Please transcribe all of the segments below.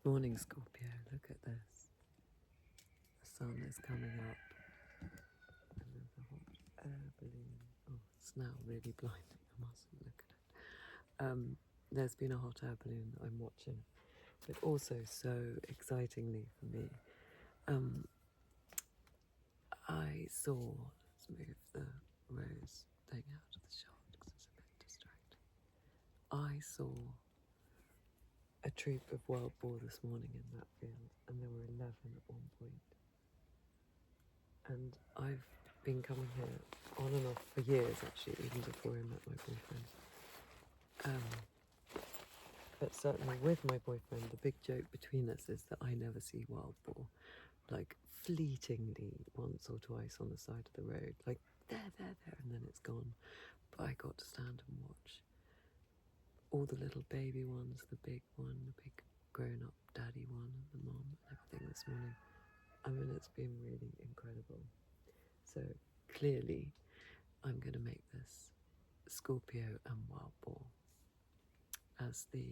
Morning, Scorpio. Look at this. The sun is coming up, and there's a hot air balloon. Oh, it's now really blinding. I mustn't look at it. There's been a hot air balloon that I'm watching, but also so excitingly for me, I saw. Let's move the rose thing out of the shot because it's a bit distracting. I saw a troop of wild boar this morning in that field, and there were 11 at one point. And I've been coming here on and off for years, actually, even before I met my boyfriend. But certainly with my boyfriend, the big joke between us is that I never see wild boar, like fleetingly once or twice on the side of the road, like there, and then it's gone. But I got to stand and watch all the little baby ones, the big one, the big grown-up daddy one, and the mom, and everything this morning. I mean, it's been really incredible. So clearly, I'm going to make this Scorpio and wild boar as the,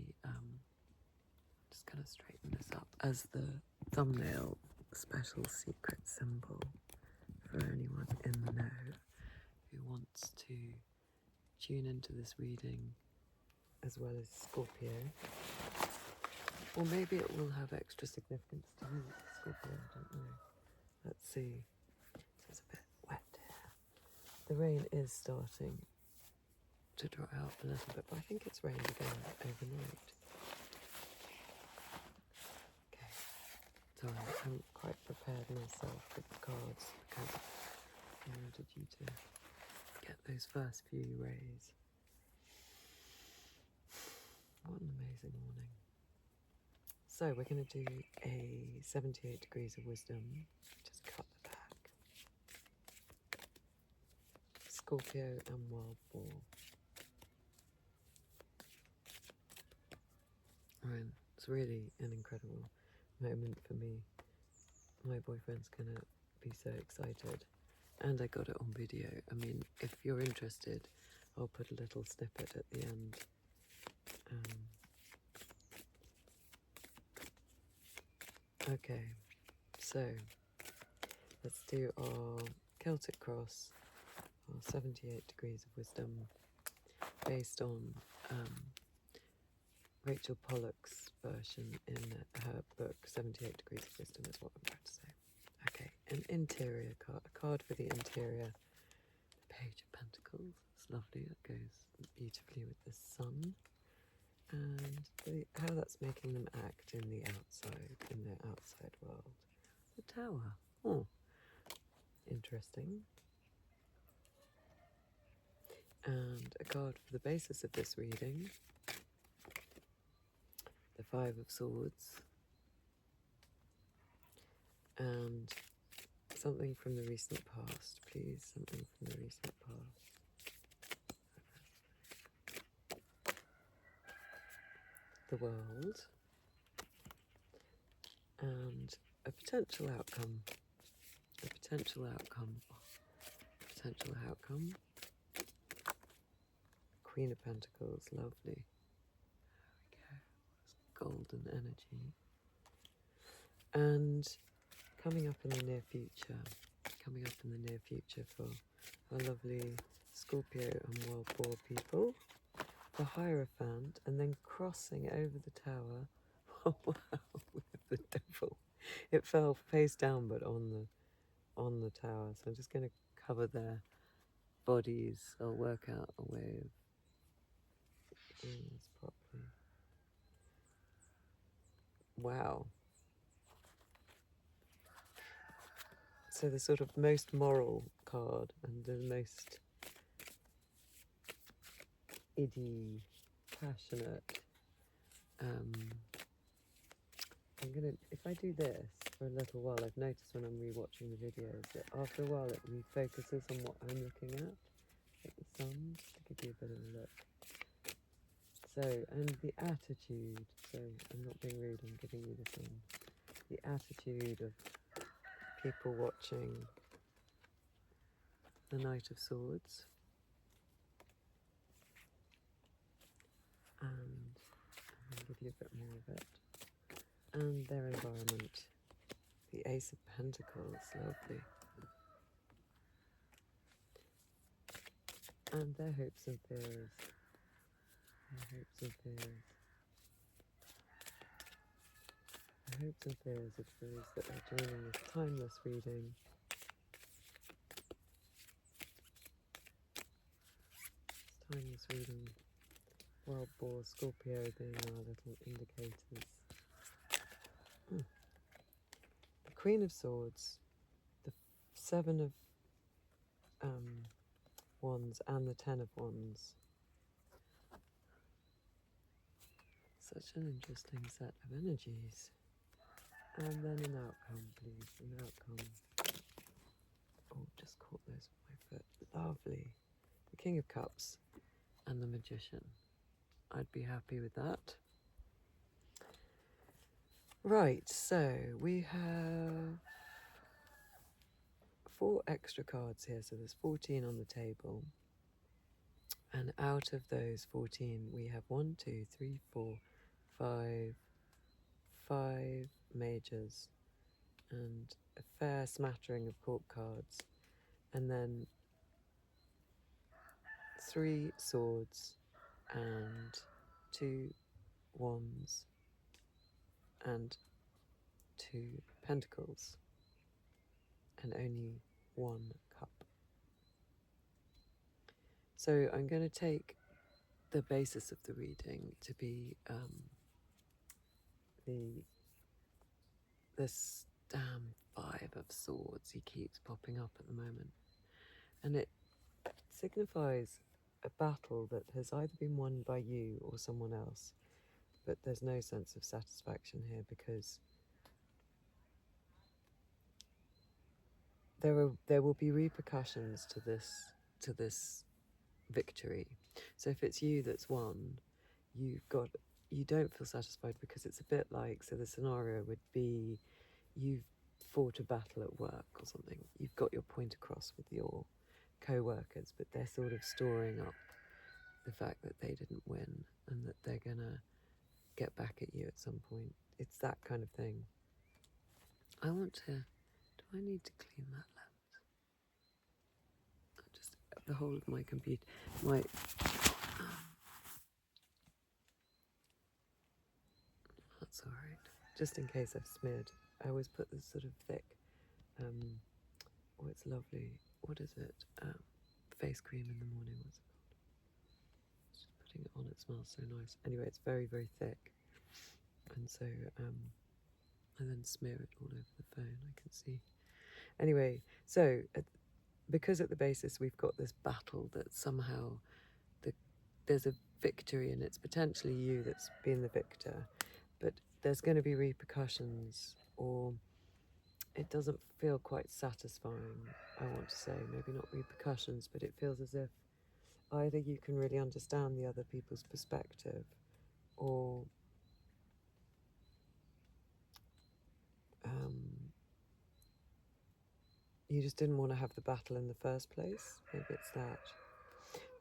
just going to straighten this up, as the thumbnail special secret symbol for anyone in the know who wants to tune into this reading as well as Scorpio. Or maybe it will have extra significance to you, Scorpio, I don't know. Let's see. It's a bit wet here. The rain is starting to dry out a little bit, but I think it's rained again overnight. Okay, so I haven't quite prepared myself with the cards because I wanted you to get those first few rays. What an amazing morning. So we're going to do a 78 degrees of wisdom. Just cut the back. Scorpio and wild boar. And it's really an incredible moment for me. My boyfriend's going to be so excited. And I got it on video. I mean, if you're interested, I'll put a little snippet at the end. Okay, so let's do our Celtic cross, our 78 degrees of wisdom, based on Rachel Pollock's version in her book, 78 degrees of wisdom is what I'm trying to say. Okay, an interior card, a card for the interior, the Page of Pentacles. It's lovely, it goes beautifully with the sun. And how that's making them act in the outside, in their outside world. The Tower. Oh, interesting. And a card for the basis of this reading. The Five of Swords. And something from the recent past, please. Something from the recent past. The World. And a potential outcome. A potential outcome. Potential outcome. Queen of Pentacles, lovely. There we go. Golden energy. And coming up in the near future. Coming up in the near future for our lovely Scorpio and wild boar people. The Hierophant, and then crossing over the tower. Oh wow, we have the devil. It fell face down, but on the tower. So I'm just going to cover their bodies. I'll work out a way of doing this properly. Wow. So the sort of most moral card and the most iddy, passionate. I'm gonna, if I do this for a little while, I've noticed when I'm rewatching the videos that after a while it refocuses on what I'm looking at the sun, to give you a bit of a look. So, and the attitude, so I'm not being rude, I'm giving you the sun. The attitude of people watching the Knight of Swords. And I'll give you a bit more of it. and their environment. The Ace of Pentacles, lovely. And their hopes and fears. Their hopes and fears. The hopes and fears of those that are joining this timeless reading. This timeless reading. Wild Boar, Scorpio being our little indicators. The Queen of Swords, the Seven of Wands, and the Ten of Wands. Such an interesting set of energies. And then an outcome, please. An outcome. Oh, just caught those with my foot. Lovely. The King of Cups and the Magician. I'd be happy with that. Right, so we have 4 extra cards here, so there's 14 on the table. And out of those 14, we have 1, 2, 3, 4, 5 majors and a fair smattering of court cards, and then 3 swords and 2 wands and 2 pentacles, and only 1 cup. So I'm going to take the basis of the reading to be this damn 5 of swords. He keeps popping up at the moment, and it signifies a battle that has either been won by you or someone else, but there's no sense of satisfaction here because there will be repercussions to this victory. So if it's you that's won, you don't feel satisfied because it's a bit like, so the scenario would be you've fought a battle at work or something. You've got your point across with your co-workers, but they're sort of storing up the fact that they didn't win and that they're gonna get back at you at some point. It's that kind of thing. I want to, do I need to clean that lens? Just the whole of my computer, that's all right. Just in case I've smeared, I always put this sort of thick, oh, it's lovely. What is it? Face cream in the morning. What's it called? Just putting it on. It smells so nice. Anyway, it's very, very thick, and so I then smear it all over the phone. I can see. Anyway, so because at the basis we've got this battle that somehow there's a victory and it's potentially you that's been the victor, but there's going to be repercussions, or it doesn't feel quite satisfying, I want to say. Maybe not repercussions, but it feels as if either you can really understand the other people's perspective, or you just didn't want to have the battle in the first place. Maybe it's that.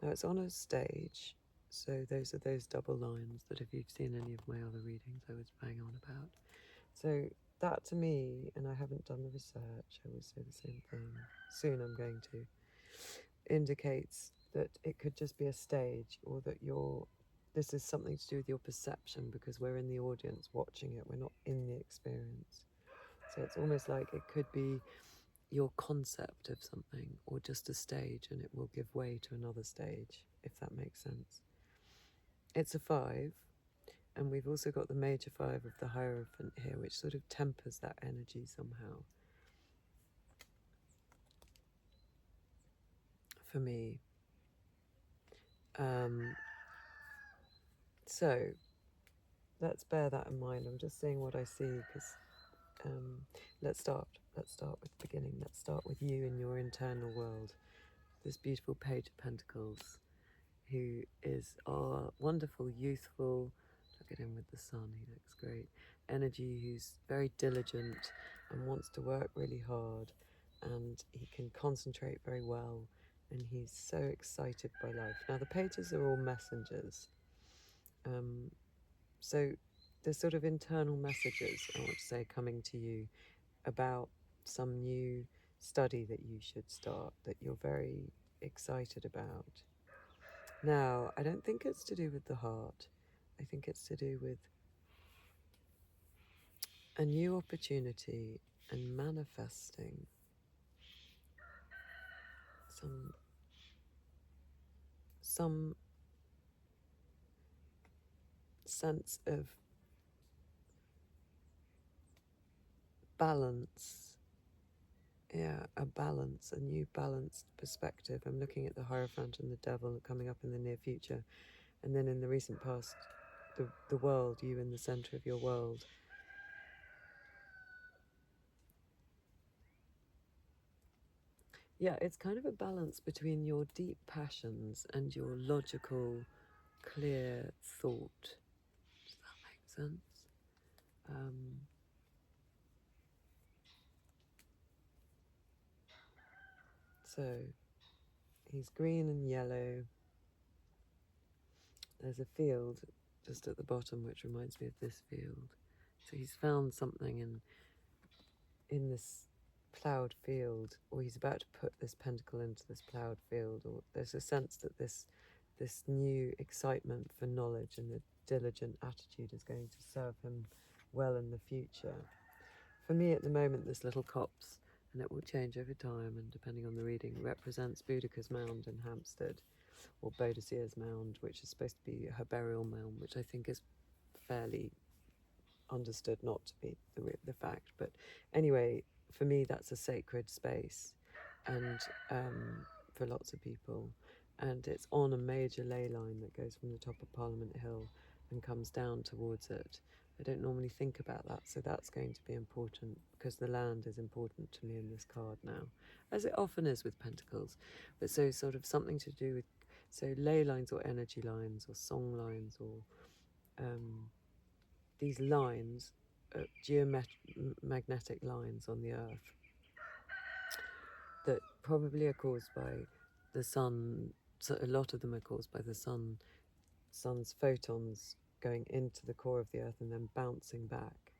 Now it's on a stage, so those are those double lines that if you've seen any of my other readings I was bang on about. So that to me, and I haven't done the research, I always say the same thing, soon I'm going to, indicates that it could just be a stage, or that this is something to do with your perception, because we're in the audience watching it, we're not in the experience. So it's almost like it could be your concept of something, or just a stage, and it will give way to another stage, if that makes sense. It's a 5, and we've also got the major 5 of the Hierophant here, which sort of tempers that energy somehow. For me. So let's bear that in mind. I'm just seeing what I see, because let's start with the beginning. Let's start with you in your internal world. This beautiful Page of Pentacles, who is our wonderful, youthful, look at him with the sun, he looks great, energy, who's very diligent and wants to work really hard, and he can concentrate very well, and he's so excited by life. Now the pages are all messengers, so there's sort of internal messages, I want to say, coming to you about some new study that you should start, that you're very excited about. Now, I don't think it's to do with the heart. I think it's to do with a new opportunity and manifesting some sense of balance. Yeah, a balance, a new balanced perspective. I'm looking at the Hierophant and the Devil coming up in the near future, and then in the recent past, the world, you in the center of your world. Yeah, it's kind of a balance between your deep passions and your logical, clear thought. Does that make sense? So he's green and yellow. There's a field just at the bottom which reminds me of this field. So he's found something in this ploughed field, or he's about to put this pentacle into this ploughed field, or there's a sense that this new excitement for knowledge and the diligent attitude is going to serve him well in the future. For me at the moment, this little copse, and it will change over time, and depending on the reading, represents Boudica's mound in Hampstead, or Boadicea's mound, which is supposed to be her burial mound, which I think is fairly understood not to be the fact. But anyway, for me, that's a sacred space, and for lots of people. And it's on a major ley line that goes from the top of Parliament Hill and comes down towards it. I don't normally think about that, so that's going to be important, because the land is important to me in this card now, as it often is with Pentacles. But so sort of something to do with, so ley lines or energy lines or song lines or these lines, geomagnetic lines on the earth that probably are caused by the sun. So a lot of them are caused by the sun's photons going into the core of the earth and then bouncing back.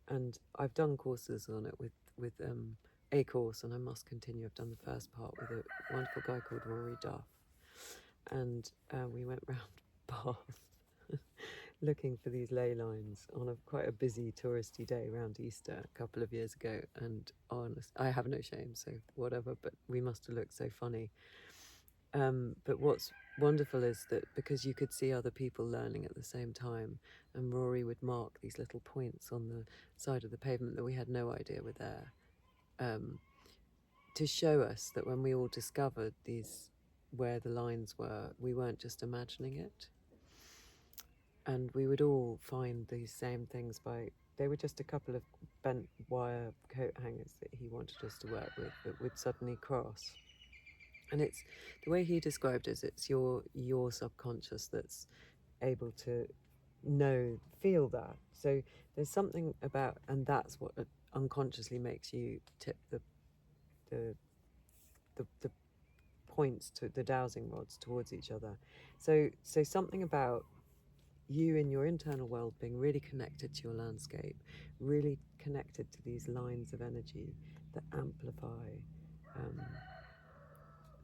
And I've done courses on it with a course, and I must continue. I've done the first part with a wonderful guy called Rory Duff, and we went round Bath looking for these ley lines on quite a busy touristy day around Easter a couple of years ago. And honest, I have no shame, so whatever, but we must have looked so funny. But what's wonderful is that because you could see other people learning at the same time, and Rory would mark these little points on the side of the pavement that we had no idea were there, to show us that when we all discovered these, where the lines were, we weren't just imagining it. And we would all find these same things they were just a couple of bent wire coat hangers that he wanted us to work with that would suddenly cross. And it's the way he described it, it's your subconscious that's able to feel that. So there's something about, and that's what unconsciously makes you tip the points to the dowsing rods towards each other. So something about you in your internal world being really connected to your landscape, really connected to these lines of energy that amplify,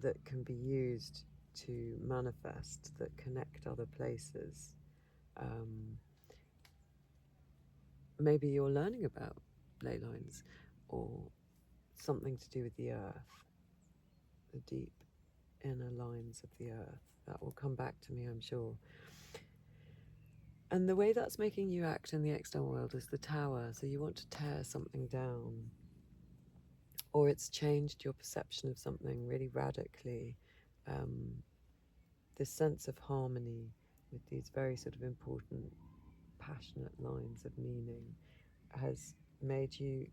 that can be used to manifest, that connect other places. Maybe you're learning about ley lines or something to do with the earth, the deep inner lines of the earth. That will come back to me, I'm sure. And the way that's making you act in the external world is the Tower. So you want to tear something down, or it's changed your perception of something really radically. This sense of harmony with these very sort of important, passionate lines of meaning has made you,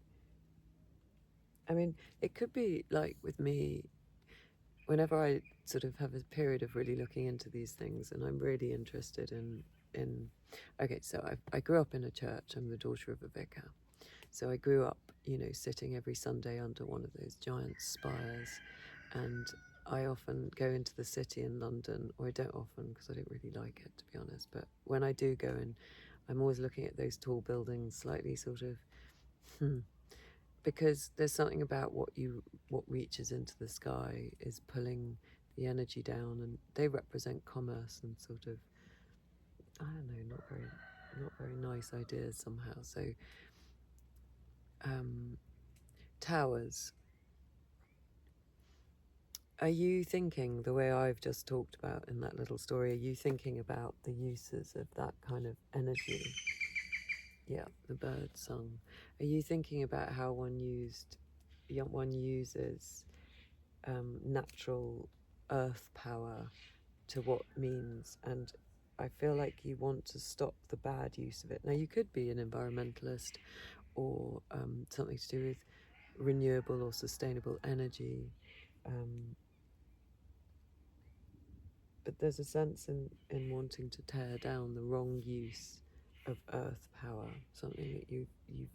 I mean, it could be like with me, whenever I sort of have a period of really looking into these things, and I'm really interested in okay, so I grew up in a church. I'm the daughter of a vicar. So I grew up, sitting every Sunday under one of those giant spires, and I often go into the city in London, or I don't often because I don't really like it, to be honest, but when I do go in, I'm always looking at those tall buildings, slightly sort of, because there's something about what reaches into the sky is pulling the energy down, and they represent commerce and sort of, I don't know, not very nice ideas somehow. So towers. Are you thinking, the way I've just talked about in that little story, are you thinking about the uses of that kind of energy? Yeah, the bird song. Are you thinking about how one uses natural earth power to what means? And I feel like you want to stop the bad use of it. Now, you could be an environmentalist or something to do with renewable or sustainable energy. But there's a sense in wanting to tear down the wrong use of earth power, something that you've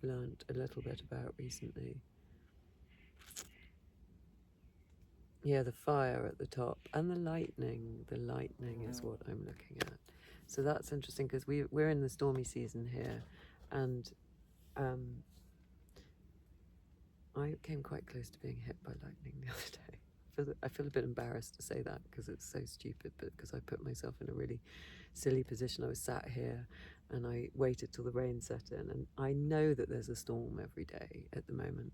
learnt a little bit about recently. Yeah, the fire at the top and the lightning. The lightning is what I'm looking at. So that's interesting because we're in the stormy season here, and I came quite close to being hit by lightning the other day. I feel a bit embarrassed to say that because it's so stupid, but because I put myself in a really silly position. I was sat here and I waited till the rain set in, and I know that there's a storm every day at the moment.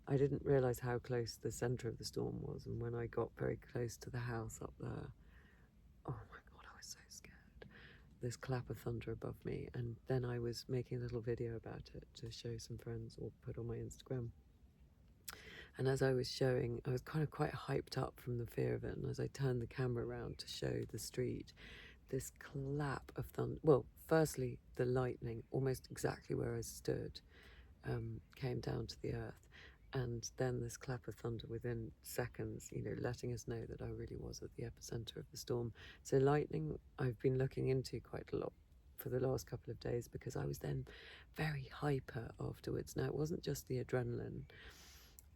I didn't realise how close the centre of the storm was, and when I got very close to the house up there, oh my God, I was so scared. This clap of thunder above me, and then I was making a little video about it to show some friends or put on my Instagram. And as I was showing, I was kind of quite hyped up from the fear of it. And as I turned the camera around to show the street, this clap of thunder, well, firstly, the lightning, almost exactly where I stood, came down to the earth. And then this clap of thunder within seconds, letting us know that I really was at the epicenter of the storm. So lightning, I've been looking into quite a lot for the last couple of days because I was then very hyper afterwards. Now, it wasn't just the adrenaline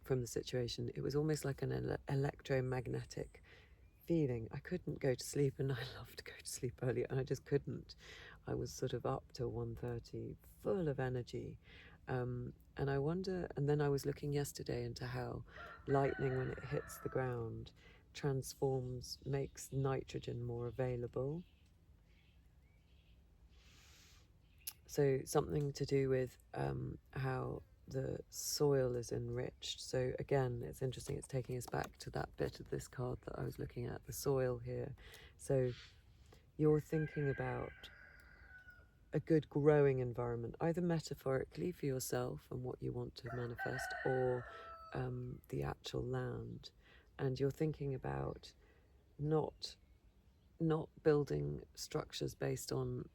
from the situation. It was almost like an electromagnetic feeling. I couldn't go to sleep, and I love to go to sleep early, and I just couldn't. I was sort of up till 1:30, full of energy. And I wonder, and then I was looking yesterday into how lightning, when it hits the ground, makes nitrogen more available. So something to do with how the soil is enriched. So again, it's interesting, it's taking us back to that bit of this card that I was looking at, the soil here. So you're thinking about a good growing environment, either metaphorically for yourself and what you want to manifest, or the actual land. And you're thinking about not building structures based on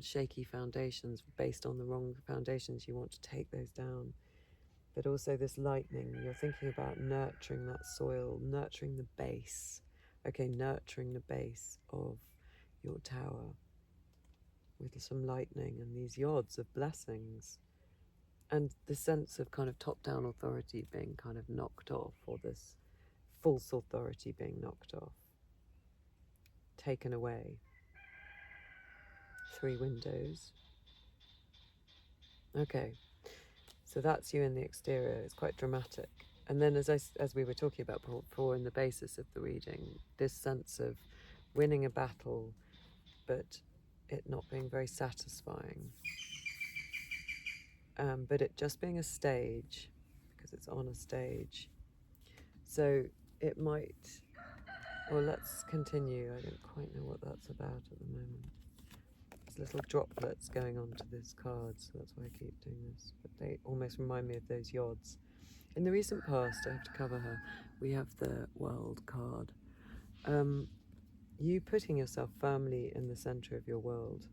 shaky foundations, based on the wrong foundations. You want to take those down. But also this lightning, you're thinking about nurturing that soil, nurturing the base. Okay, nurturing the base of your tower with some lightning and these yods of blessings. And the sense of kind of top-down authority being kind of knocked off, or this false authority being knocked off, taken away. 3 windows. Okay, so that's you in the exterior. It's quite dramatic. And then as we were talking about before in the basis of the reading, this sense of winning a battle, but it not being very satisfying. But it just being a stage, because it's on a stage. So it might, well, let's continue. I don't quite know what that's about at the moment. There's little droplets going onto this card, so that's why I keep doing this. But they almost remind me of those yods. In the recent past, I have to cover her, we have the World card. You putting yourself firmly in the center of your world.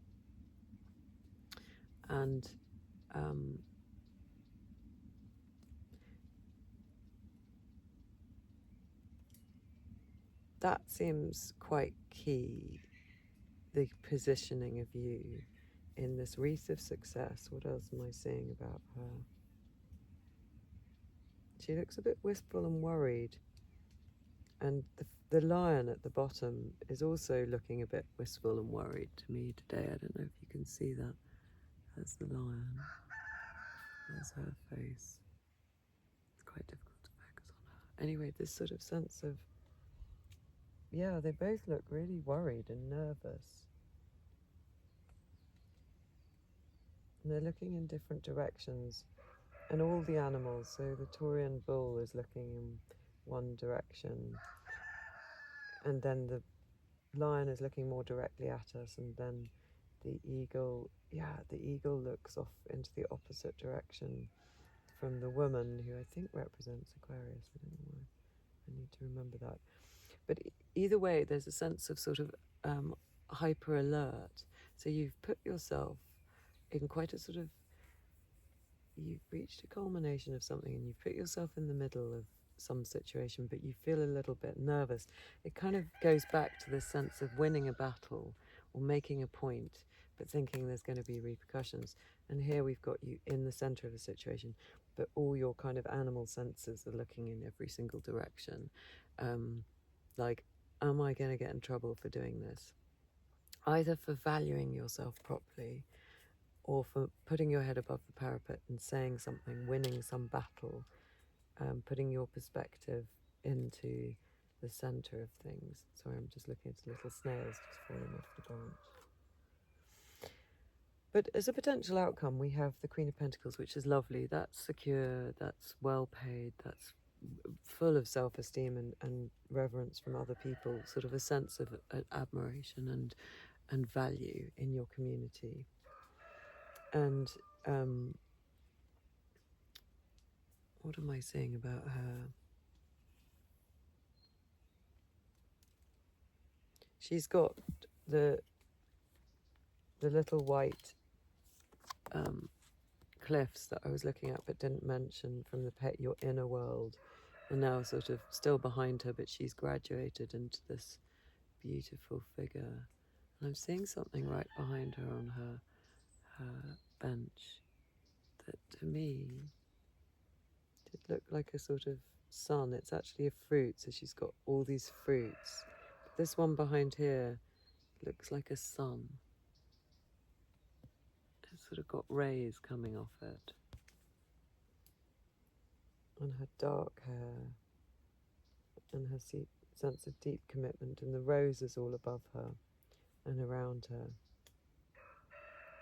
And that seems quite key, the positioning of you in this wreath of success. What else am I seeing about her? She looks a bit wistful and worried. And the lion at the bottom is also looking a bit wistful and worried to me today. I don't know if you can see that. There's the lion. There's her face. It's quite difficult to focus on her. Anyway, this sort of sense of, yeah, they both look really worried and nervous. And they're looking in different directions. And all the animals, so the Taurian bull is looking in one direction, and then the lion is looking more directly at us, and then the eagle, the eagle looks off into the opposite direction from the woman, who I think represents Aquarius. I don't know why. I need to remember that. But either way, there's a sense of sort of hyper alert. So you've put yourself in quite a sort of, you've reached a culmination of something and you've put yourself in the middle of some situation, but you feel a little bit nervous. It kind of goes back to this sense of winning a battle or making a point, but thinking there's going to be repercussions. And here we've got you in the center of a situation, but all your kind of animal senses are looking in every single direction. Like, am I going to get in trouble for doing this? Either for valuing yourself properly, or for putting your head above the parapet and saying something, winning some battle, putting your perspective into the center of things. Sorry, I'm just looking at little snails just falling off the branch. But as a potential outcome, we have the Queen of Pentacles, which is lovely. That's secure, that's well paid, that's full of self-esteem and reverence from other people, sort of a sense of admiration and value in your community. And what am I saying about her? She's got the little white cliffs that I was looking at but didn't mention from the Pet Your Inner World, and now sort of still behind her, but she's graduated into this beautiful figure. And I'm seeing something right behind her on her bench that to me did look like a sort of sun. It's actually a fruit, so she's got all these fruits. But this one behind here looks like a sun. It's sort of got rays coming off it. And her dark hair and her sense of deep commitment, and the roses all above her and around her.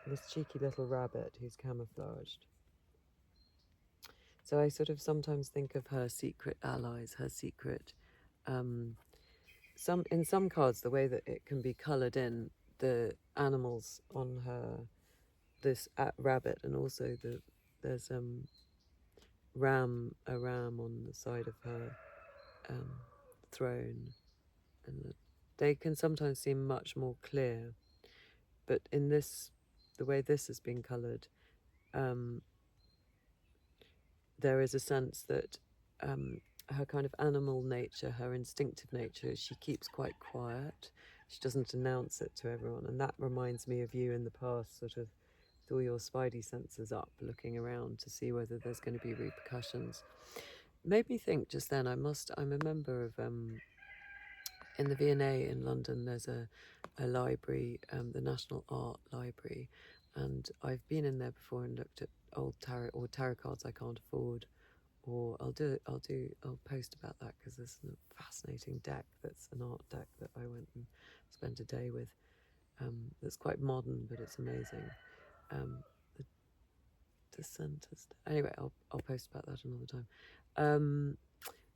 This cheeky little rabbit who's camouflaged. So I sort of sometimes think of her secret allies, her secret, in some cards, the way that it can be coloured in, the animals on her, this rabbit, and also there's a ram on the side of her throne, and they can sometimes seem much more clear. But in this, the way this has been coloured, there is a sense that her kind of animal nature, her instinctive nature, she keeps quite quiet. She doesn't announce it to everyone. And that reminds me of you in the past, sort of with all your spidey senses up, looking around to see whether there's going to be repercussions. Made me think just then, I'm a member of, in the V&A in London, there's a library, the National Art Library, and I've been in there before and looked at old tarot cards I can't afford, or I'll post about that, because there's a fascinating deck that's an art deck that I went and spent a day with, that's quite modern, but it's amazing. The Dissenters. Anyway, I'll post about that another time.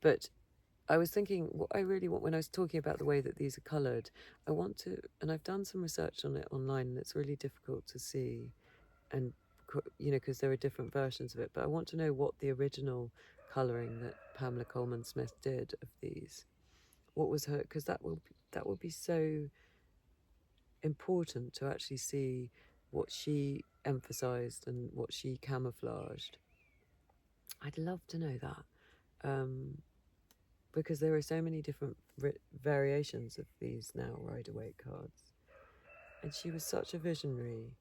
But I was thinking, what I really want, when I was talking about the way that these are coloured, I want to, and I've done some research on it online, and it's really difficult to see, and because there are different versions of it, but I want to know what the original colouring that Pamela Coleman Smith did of these, what was her, because that will be so important to actually see what she emphasised and what she camouflaged. I'd love to know that. Because there are so many different variations of these now Rider-Waite cards. And she was such a visionary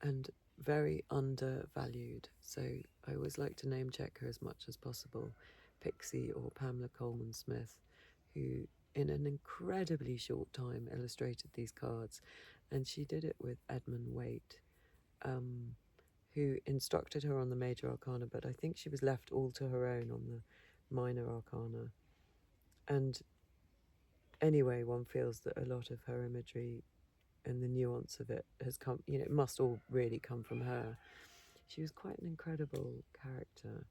and very undervalued. So I always like to name check her as much as possible. Pixie or Pamela Coleman Smith, who in an incredibly short time illustrated these cards. And she did it with Edmund Waite, who instructed her on the major arcana, but I think she was left all to her own on the minor arcana. And anyway, one feels that a lot of her imagery and the nuance of it has come, you know, it must all really come from her. She was quite an incredible character.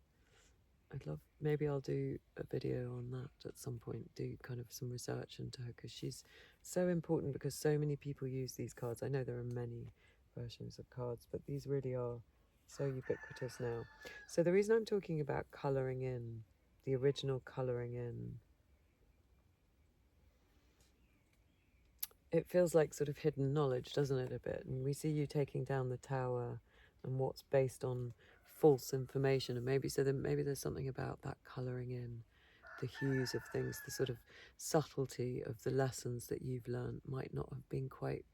I'd love, maybe I'll do a video on that at some point, do kind of some research into her, because she's so important, because so many people use these cards. I know there are many versions of cards, but these really are so ubiquitous now. So the reason I'm talking about colouring in, the original colouring in, it feels like sort of hidden knowledge, doesn't it, a bit? And we see you taking down the tower and what's based on false information, and maybe so then maybe there's something about that colouring in, the hues of things, the sort of subtlety of the lessons that you've learned might not have been quite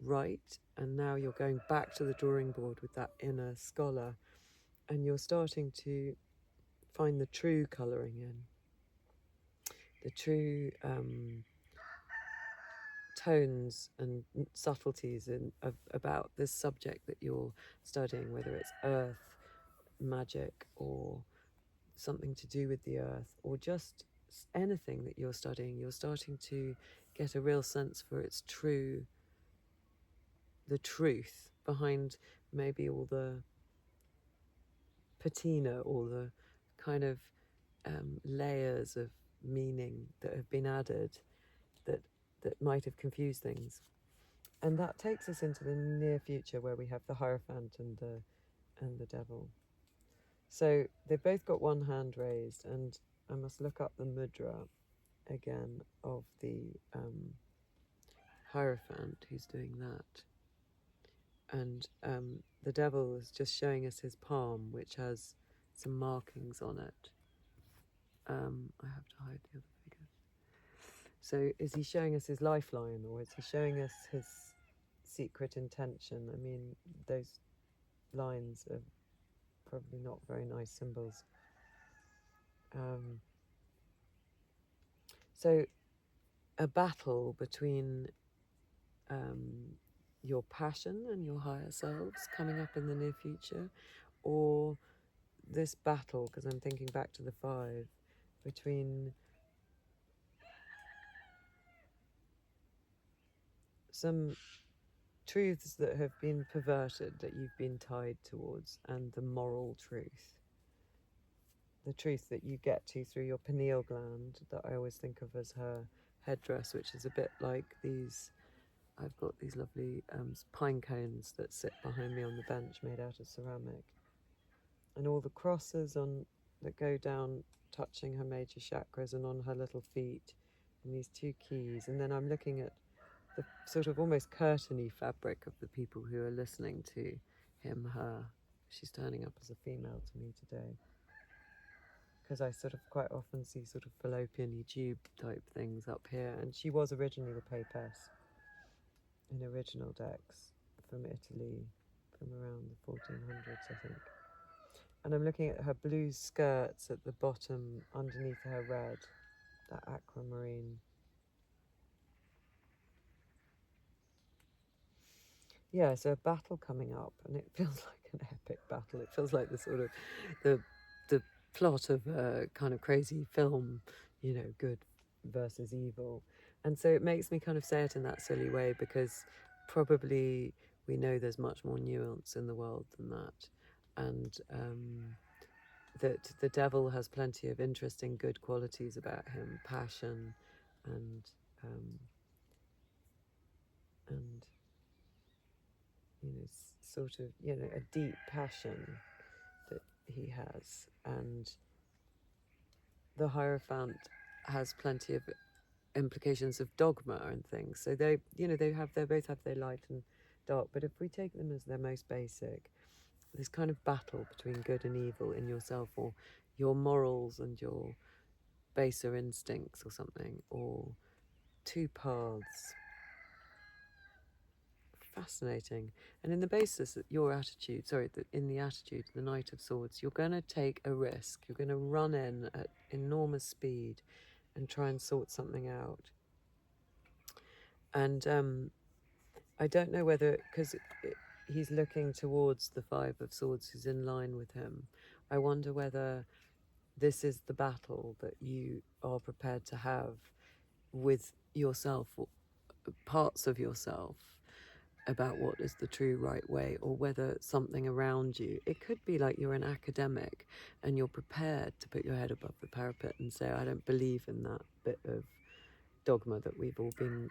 right, and now you're going back to the drawing board with that inner scholar, and you're starting to find the true colouring in, the true tones and subtleties about this subject that you're studying, whether it's earth magic or something to do with the earth, or just anything that you're studying. You're starting to get a real sense for its the truth behind maybe all the patina, all the kind of layers of meaning that have been added that might have confused things. And that takes us into the near future, where we have the Hierophant and the Devil. So they've both got one hand raised, and I must look up the mudra again of the Hierophant who's doing that. And the Devil is just showing us his palm, which has some markings on it. I have to hide the other figures. So is he showing us his lifeline, or is he showing us his secret intention? I mean, those lines are probably not very nice symbols. So a battle between your passion and your higher selves coming up in the near future, or this battle, because I'm thinking back to the 5, between some truths that have been perverted, that you've been tied towards, and the moral truth. The truth that you get to through your pineal gland, that I always think of as her headdress, which is a bit like these. I've got these lovely pine cones that sit behind me on the bench, made out of ceramic, and all the crosses on that go down, touching her major chakras, and on her little feet, and these 2 keys. And then I'm looking at the sort of almost curtainy fabric of the people who are listening to him, her. She's turning up as a female to me today, because I sort of quite often see sort of fallopian-y tube type things up here, and she was originally the Papess in original decks from Italy, from around the 1400s, I think. And I'm looking at her blue skirts at the bottom underneath her red, that aquamarine. Yeah, so a battle coming up, and it feels like an epic battle. It feels like the sort of the plot of a kind of crazy film, you know, good versus evil. And so it makes me kind of say it in that silly way, because probably we know there's much more nuance in the world than that, and that the Devil has plenty of interesting, good qualities about him: passion, and you know, sort of, you know, a deep passion that he has. And the Hierophant has plenty of implications of dogma and things. So they, you know, they both have their light and dark. But if we take them as their most basic, this kind of battle between good and evil in yourself, or your morals and your baser instincts or something, or 2 paths. Fascinating. And in the basis of your attitude, in the attitude, the Knight of Swords, you're going to take a risk. You're going to run in at enormous speed and try and sort something out. And I don't know whether, because he's looking towards the Five of Swords who's in line with him. I wonder whether this is the battle that you are prepared to have with yourself, or parts of yourself, about what is the true right way, or whether something around you, it could be like you're an academic and you're prepared to put your head above the parapet and say, I don't believe in that bit of dogma that we've all been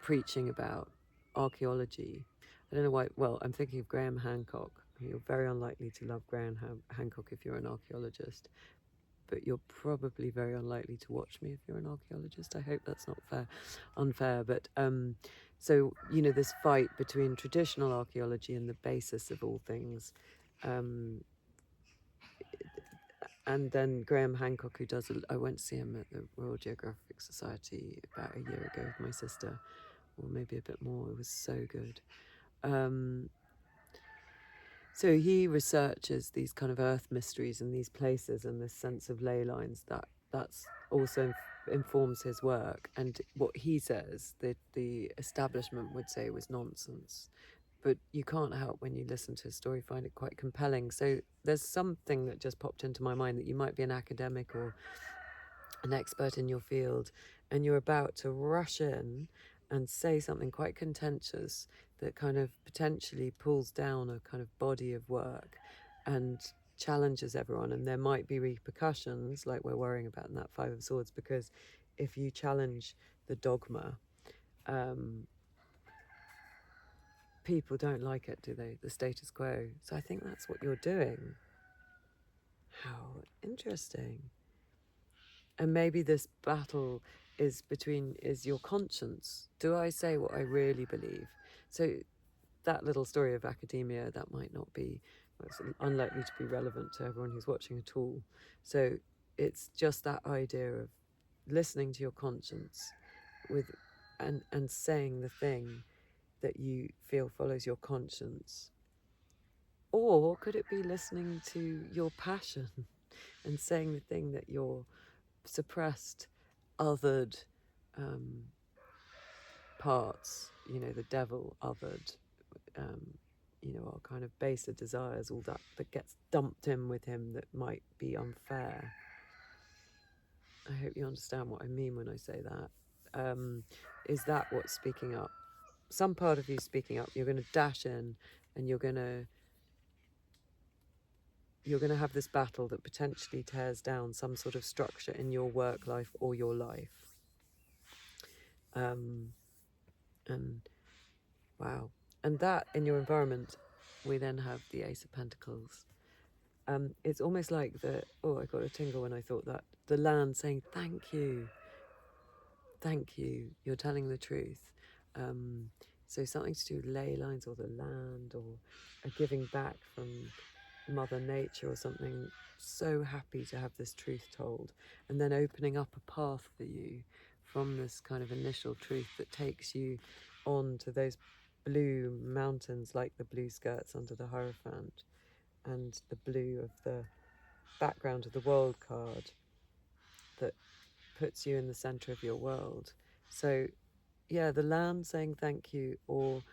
preaching about, archaeology. I don't know why. Well, I'm thinking of Graham Hancock. You're very unlikely to love Graham Hancock if you're an archaeologist, but you're probably very unlikely to watch me if you're an archaeologist. I hope that's not unfair. But so, you know, this fight between traditional archaeology and the basis of all things. And then Graham Hancock, who does, I went to see him at the Royal Geographic Society about a year ago with my sister, or maybe a bit more. It was so good. So he researches these kind of earth mysteries and these places and this sense of ley lines that's also informs his work. And what he says that the establishment would say was nonsense, but you can't help, when you listen to his story, find it quite compelling. So there's something that just popped into my mind, that you might be an academic or an expert in your field, and you're about to rush in and say something quite contentious that kind of potentially pulls down a kind of body of work and challenges everyone. And there might be repercussions, like we're worrying about in that Five of Swords, because if you challenge the dogma, people don't like it, do they? The status quo. So I think that's what you're doing. How interesting. And maybe this battle is your conscience. Do I say what I really believe? So that little story of academia, that might not be, well, it's unlikely to be relevant to everyone who's watching at all. So it's just that idea of listening to your conscience with and saying the thing that you feel follows your conscience. Or could it be listening to your passion and saying the thing that your suppressed, othered parts, you know, the devil othered, you know, our kind of baser desires, all that gets dumped in with him that might be unfair. I hope you understand what I mean when I say that. Is that what's speaking up? Some part of you speaking up. You're going to dash in, and you're going to have this battle that potentially tears down some sort of structure in your work life or your life. And wow. And that, in your environment, we then have the Ace of Pentacles. It's almost like I got a tingle when I thought that. The land saying, thank you, you're telling the truth. So something to do with ley lines, or the land, or a giving back from Mother Nature or something. So happy to have this truth told, and then opening up a path for you from this kind of initial truth that takes you on to those blue mountains, like the blue skirts under the Hierophant, and the blue of the background of the world card that puts you in the center of your world. So yeah, the land saying thank you, or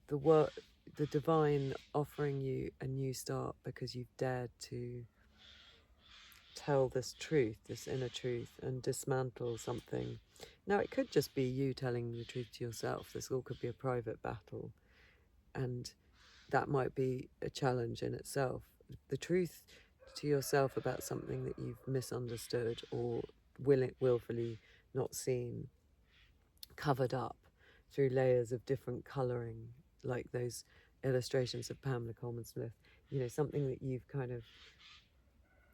the divine offering you a new start because you've dared to tell this truth, this inner truth, and dismantle something. Now, it could just be you telling the truth to yourself. This all could be a private battle, and that might be a challenge in itself. The truth to yourself about something that you've misunderstood or willfully not seen, covered up through layers of different colouring, like those illustrations of Pamela Coleman Smith. You know, something that you've kind of,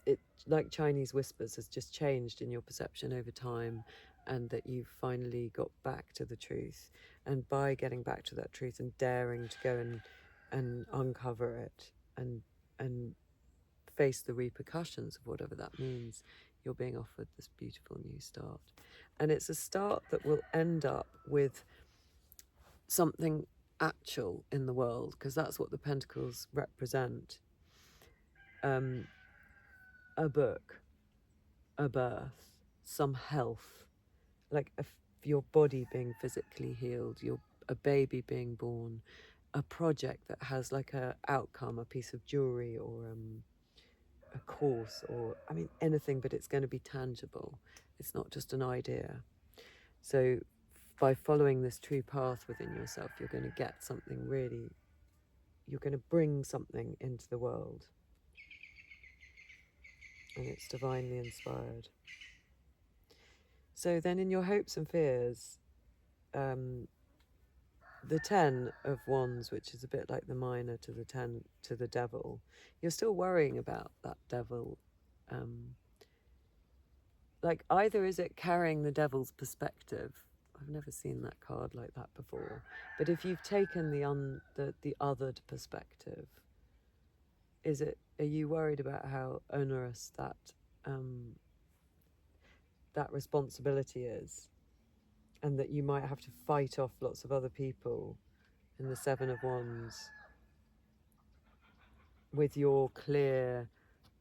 it, like Chinese whispers, has just changed in your perception over time, and that you've finally got back to the truth. And by getting back to that truth and daring to go and uncover it and face the repercussions of whatever that means, you're being offered this beautiful new start. And it's a start that will end up with something actual in the world, because that's what the Pentacles represent. A book, a birth, some health, like your body being physically healed, a baby being born, a project that has like a outcome, a piece of jewelry or a course, or I mean anything, but it's going to be tangible. It's not just an idea. So by following this true path within yourself, you're going to get something really, you're going to bring something into the world, and it's divinely inspired. So then in your hopes and fears, the 10 of wands, which is a bit like the minor to the 10 to the devil, you're still worrying about that devil. Like either is it carrying the devil's perspective? I've never seen that card like that before. But if you've taken the othered perspective, are you worried about how onerous that responsibility is, and that you might have to fight off lots of other people in the 7 of wands with your clear,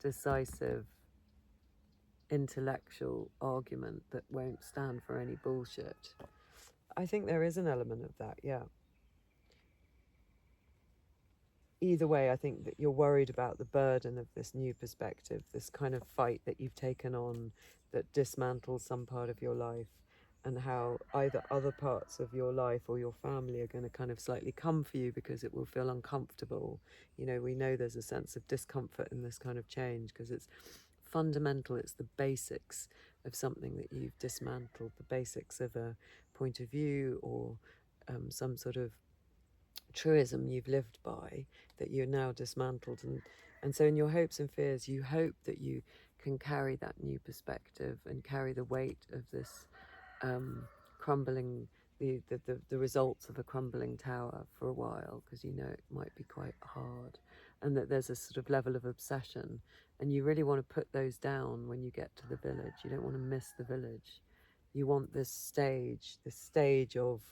decisive, intellectual argument that won't stand for any bullshit? I think there is an element of that, yeah. Either way, I think that you're worried about the burden of this new perspective, this kind of fight that you've taken on that dismantles some part of your life, and how either other parts of your life or your family are going to kind of slightly come for you because it will feel uncomfortable. You know, we know there's a sense of discomfort in this kind of change because it's fundamental, it's the basics of something that you've dismantled, the basics of a point of view or some sort of truism you've lived by that you're now dismantled, and so in your hopes and fears you hope that you can carry that new perspective and carry the weight of this crumbling, the results of a crumbling tower for a while, because you know it might be quite hard, and that there's a sort of level of obsession, and you really want to put those down when you get to the village. You don't want to miss the village. You want this stage of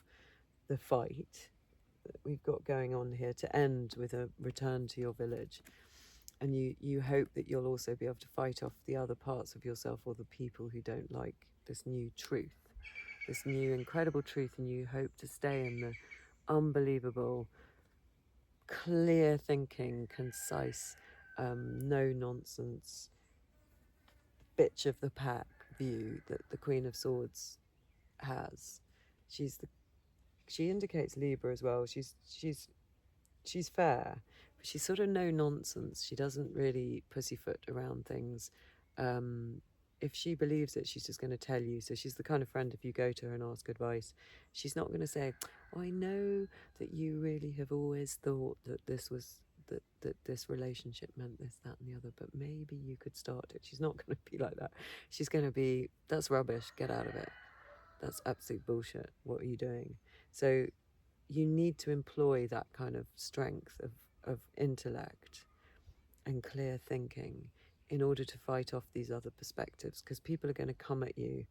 the fight that we've got going on here to end with a return to your village. And you hope that you'll also be able to fight off the other parts of yourself or the people who don't like this new truth, this new incredible truth, and you hope to stay in the unbelievable, clear thinking, concise, no nonsense, bitch of the pack view that the Queen of Swords has. She indicates Libra as well. She's fair, but she's sort of no nonsense. She doesn't really pussyfoot around things. If she believes it, she's just going to tell you. So she's the kind of friend, if you go to her and ask advice, she's not going to say, oh, I know that you really have always thought that this relationship meant this, that, and the other, but maybe you could start it. She's not going to be like that. She's going to be, that's rubbish, get out of it. That's absolute bullshit. What are you doing? So you need to employ that kind of strength of intellect and clear thinking in order to fight off these other perspectives, because people are going to come at you,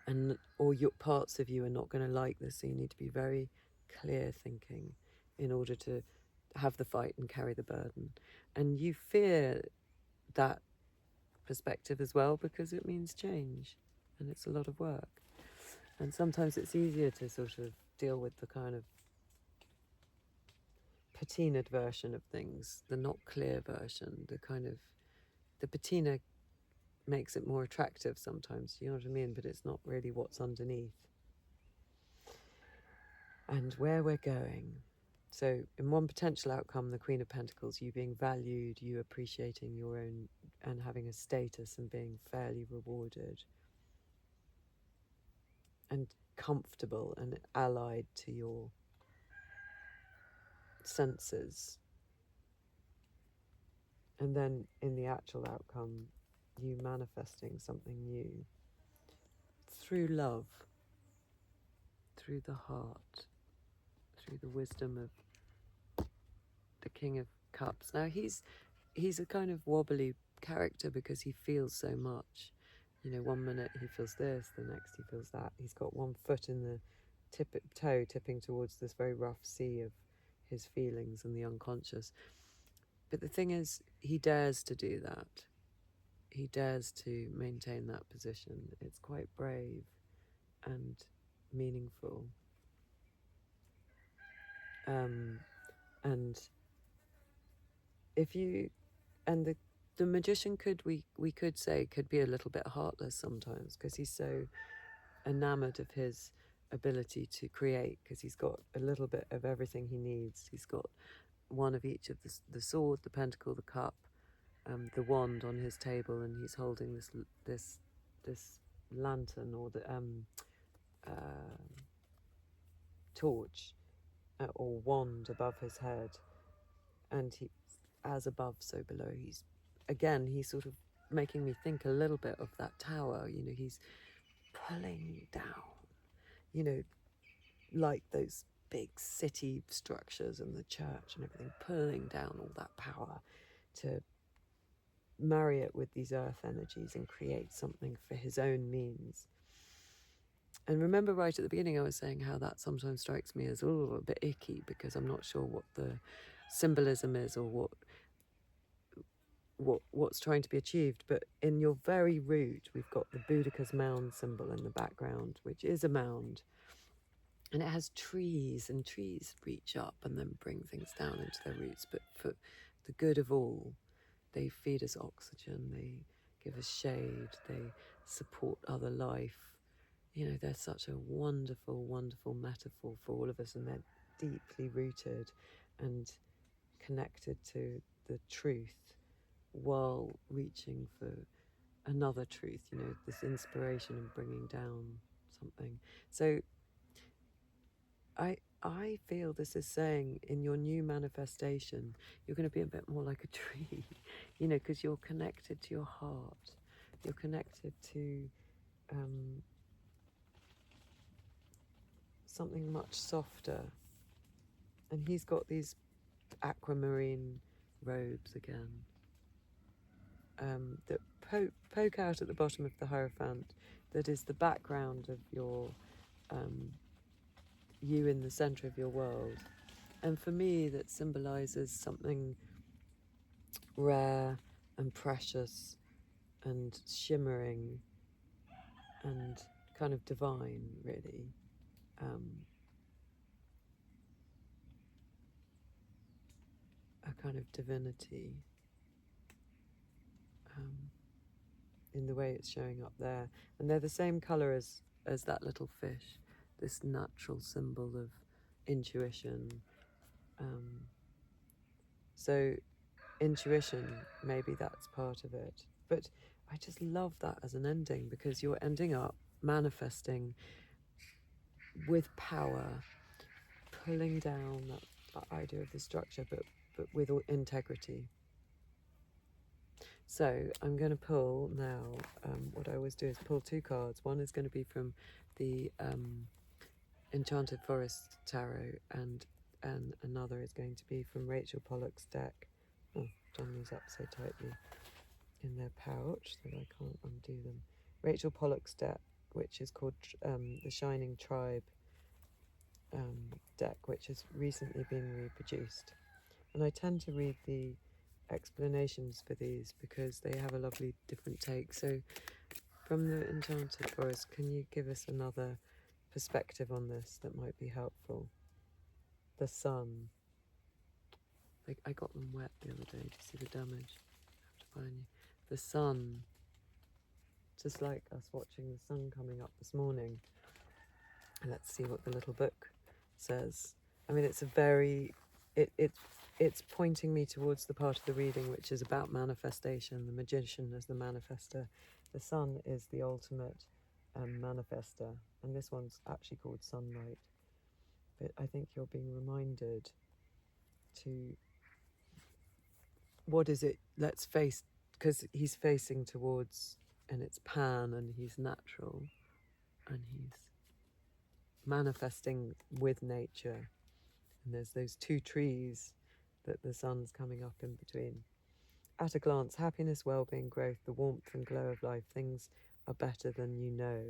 and or your parts of you are not going to like this. So you need to be very clear thinking in order to have the fight and carry the burden. And you fear that perspective as well because it means change, and it's a lot of work. And sometimes it's easier to sort of deal with the kind of patinaed version of things, the not clear version, the patina makes it more attractive sometimes, you know what I mean? But it's not really what's underneath. And where we're going. So in one potential outcome, the Queen of Pentacles, you being valued, you appreciating your own and having a status and being fairly rewarded and comfortable and allied to your senses. And then in the actual outcome, you manifesting something new through love, through the heart, through the wisdom of the King of Cups. Now he's a kind of wobbly character because he feels so much. You know, one minute he feels this, the next he feels that. He's got one foot in the toe tipping towards this very rough sea of his feelings and the unconscious. But the thing is, he dares to do that. He dares to maintain that position. It's quite brave and meaningful. And if you, and the magician we could say could be a little bit heartless sometimes, because he's so enamored of his ability to create, because he's got a little bit of everything he needs. He's got one of each of the sword, the pentacle, the cup, the wand on his table, and he's holding this lantern, or the torch, or wand above his head, and he, as above, so below. He's sort of making me think a little bit of that tower. You know, he's pulling down, you know, like those big city structures and the church and everything, pulling down all that power to marry it with these earth energies and create something for his own means. And remember, right at the beginning, I was saying how that sometimes strikes me as a bit icky, because I'm not sure what the symbolism is, or what's trying to be achieved. But in your very root, we've got the Boudica's mound symbol in the background, which is a mound, and it has trees, and trees reach up and then bring things down into their roots, but for the good of all. They feed us oxygen, they give us shade, they support other life. You know, they're such a wonderful, wonderful metaphor for all of us, and they're deeply rooted and connected to the truth, while reaching for another truth, you know, this inspiration and bringing down something. So I feel this is saying, in your new manifestation, you're going to be a bit more like a tree, you know, because you're connected to your heart. You're connected to something much softer. And he's got these aquamarine robes again, that poke out at the bottom of the Hierophant, that is the background of your you in the centre of your world. And for me, that symbolises something rare and precious and shimmering and kind of divine, really. A kind of divinity, in the way it's showing up there. And they're the same colour as that little fish, this natural symbol of intuition. So intuition, maybe that's part of it. But I just love that as an ending, because you're ending up manifesting with power, pulling down that idea of the structure, but with integrity. So I'm going to pull now, what I always do is pull two cards. One is going to be from the Enchanted Forest Tarot, and another is going to be from Rachel Pollock's deck. Oh, I've done these up so tightly in their pouch that I can't undo them. Rachel Pollock's deck, which is called the Shining Tribe deck, which has recently been reproduced. And I tend to read the explanations for these because they have a lovely different take. So from the Enchanted Forest, can you give us another perspective on this that might be helpful? The sun. I got them wet the other day. Do you see the damage? I have to find you. The sun. Just like us watching the sun coming up this morning. And let's see what the little book says. I mean, it's a very... It's pointing me towards the part of the reading which is about manifestation, the magician as the manifester. The sun is the ultimate manifester, and this one's actually called sunlight. But I think you're being reminded to, what is it, let's face, because he's facing towards, and it's Pan, and he's natural, and he's manifesting with nature. And there's those two trees that the sun's coming up in between. At a glance, happiness, well-being, growth, the warmth and glow of life, things are better than you know.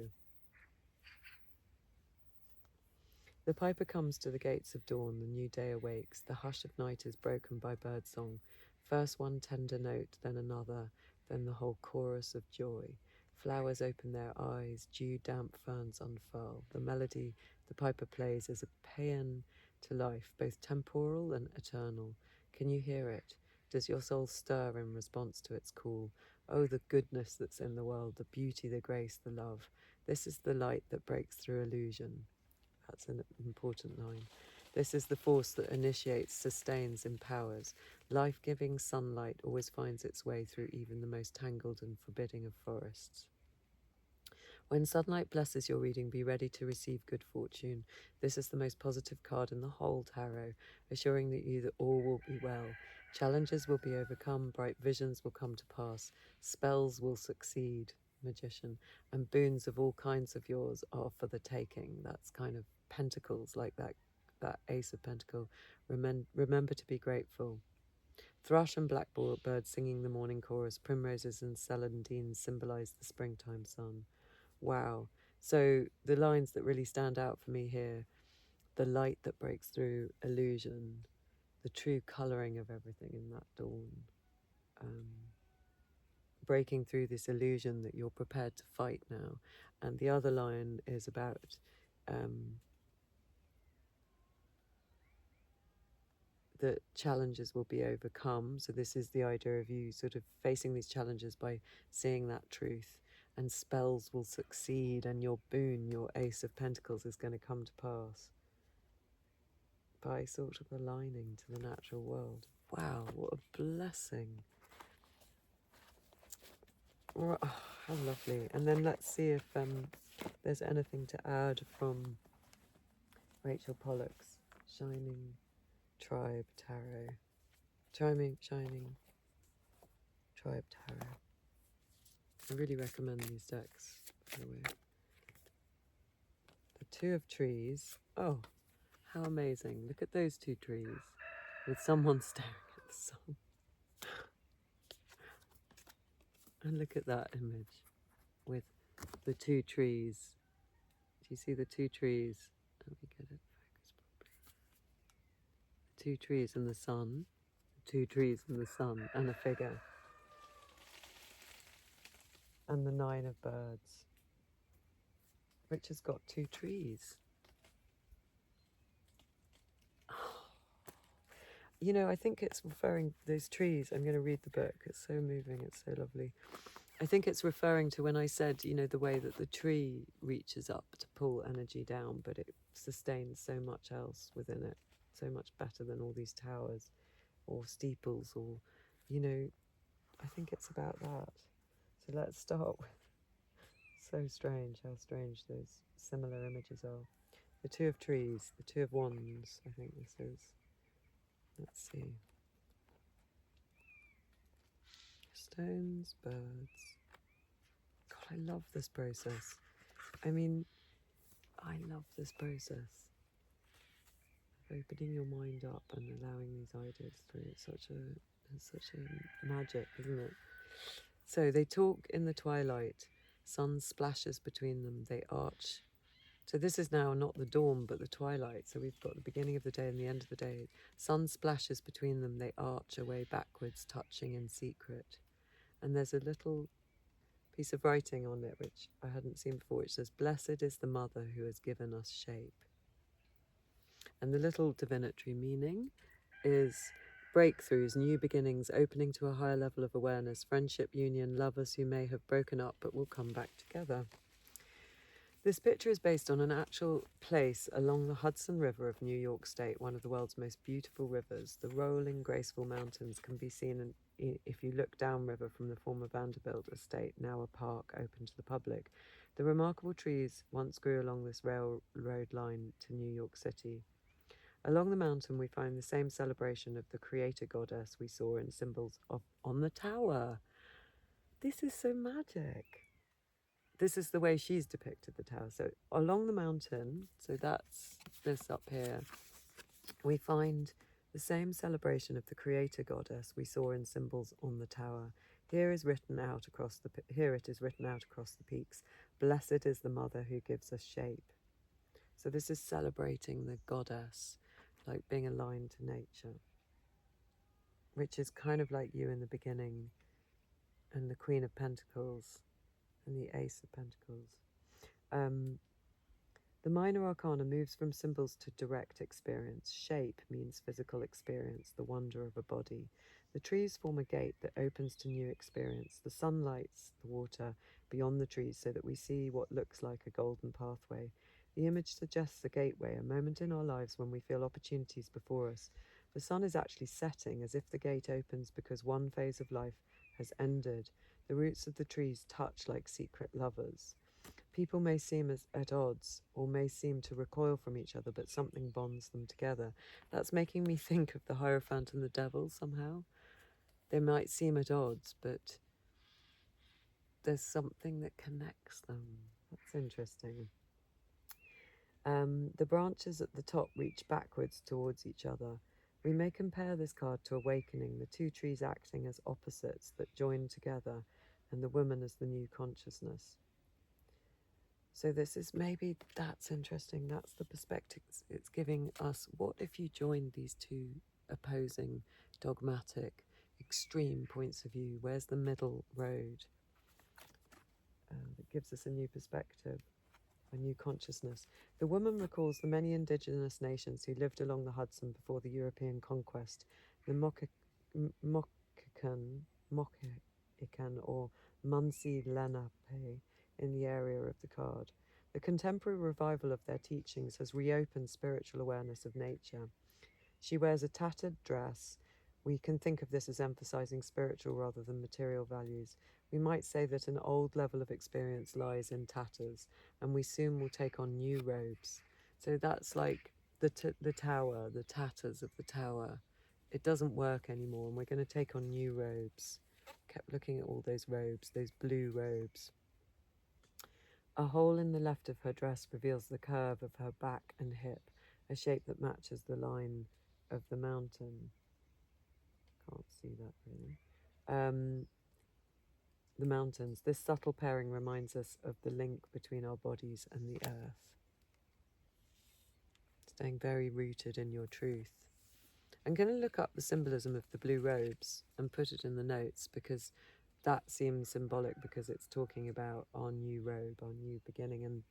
The piper comes to the gates of dawn, the new day awakes, the hush of night is broken by birdsong, first one tender note, then another, then the whole chorus of joy. Flowers open their eyes, dew-damp ferns unfurl. The melody the piper plays is a paean to life, both temporal and eternal. Can you hear it? Does your soul stir in response to its call? Oh, the goodness that's in the world, the beauty, the grace, the love. This is the light that breaks through illusion. That's an important line. This is the force that initiates, sustains, empowers. Life-giving sunlight always finds its way through even the most tangled and forbidding of forests. When sunlight blesses your reading, be ready to receive good fortune. This is the most positive card in the whole tarot, assuring that all will be well. Challenges will be overcome, bright visions will come to pass, spells will succeed, magician, and boons of all kinds of yours are for the taking. That's kind of pentacles, like that ace of pentacle. Remember to be grateful. Thrush and blackbird singing the morning chorus, primroses and celandines symbolize the springtime sun. Wow. So the lines that really stand out for me here, the light that breaks through illusion, the true colouring of everything in that dawn, breaking through this illusion that you're prepared to fight now. And the other line is about that challenges will be overcome. So this is the idea of you sort of facing these challenges by seeing that truth, and spells will succeed, and your boon, your ace of pentacles, is going to come to pass by sort of aligning to the natural world. Wow, what a blessing. Oh, how lovely. And then let's see if there's anything to add from Rachel Pollock's Shining Tribe Tarot. Shining Tribe Tarot. I really recommend these decks, by the way. The Two of Trees. Oh, how amazing. Look at those two trees with someone staring at the sun. And look at that image with the two trees. Do you see the two trees? Let me get it focused properly. The two trees and the sun. The two trees and the sun and a figure. And the Nine of Birds, which has got two trees. You know, I think it's referring, those trees, I'm going to read the book, it's so moving, it's so lovely. I think it's referring to when I said, you know, the way that the tree reaches up to pull energy down, but it sustains so much else within it, so much better than all these towers or steeples or, you know, I think it's about that. So let's start with, so strange how strange those similar images are. The Two of Trees, the Two of Wands, I think this is. Let's see. Stones, birds. God, I love this process. I mean, I love this process of opening your mind up and allowing these ideas through. It's such a magic, isn't it? So they talk in the twilight. Sun splashes between them. They arch. So this is now not the dawn, but the twilight. So we've got the beginning of the day and the end of the day. Sun splashes between them. They arch away backwards, touching in secret. And there's a little piece of writing on it, which I hadn't seen before, which says, "Blessed is the mother who has given us shape." And the little divinatory meaning is breakthroughs, new beginnings, opening to a higher level of awareness, friendship, union, lovers who may have broken up but will come back together. This picture is based on an actual place along the Hudson River of New York State, one of the world's most beautiful rivers. The rolling, graceful mountains can be seen if you look downriver from the former Vanderbilt estate, now a park open to the public. The remarkable trees once grew along this railroad line to New York City. Along the mountain, we find the same celebration of the creator goddess we saw in symbols on the tower. This is so magic. This is the way she's depicted the tower. So along the mountain, so that's this up here, we find the same celebration of the creator goddess we saw in symbols on the tower. Here it is written out across the peaks. Blessed is the mother who gives us shape. So this is celebrating the goddess, like being aligned to nature, which is kind of like you in the beginning, and the Queen of Pentacles and the Ace of Pentacles. The minor arcana moves from symbols to direct experience. Shape means physical experience, the wonder of a body. The trees form a gate that opens to new experience. The sun lights the water beyond the trees so that we see what looks like a golden pathway. The image suggests a gateway, a moment in our lives when we feel opportunities before us. The sun is actually setting, as if the gate opens because one phase of life has ended. The roots of the trees touch like secret lovers. People may seem at odds or may seem to recoil from each other, but something bonds them together. That's making me think of the Hierophant and the Devil somehow. They might seem at odds, but there's something that connects them. That's interesting. The branches at the top reach backwards towards each other. We may compare this card to Awakening, the two trees acting as opposites that join together, and the woman as the new consciousness. So this is, maybe that's interesting. That's the perspective it's giving us. What if you joined these two opposing, dogmatic, extreme points of view? Where's the middle road? It gives us a new perspective, a new consciousness. The woman recalls the many indigenous nations who lived along the Hudson before the European conquest. The Mohican or Munsee Lenape in the area of the card. The contemporary revival of their teachings has reopened spiritual awareness of nature. She wears a tattered dress. We can think of this as emphasizing spiritual rather than material values. We might say that an old level of experience lies in tatters, and we soon will take on new robes. So that's like the tower, the tatters of the tower. It doesn't work anymore, and we're going to take on new robes. Kept looking at all those robes, those blue robes. A hole in the left of her dress reveals the curve of her back and hip, a shape that matches the line of the mountain. Can't see that really. The mountains. This subtle pairing reminds us of the link between our bodies and the earth. Staying very rooted in your truth. I'm going to look up the symbolism of the blue robes and put it in the notes, because that seems symbolic, because it's talking about our new robe, our new beginning, and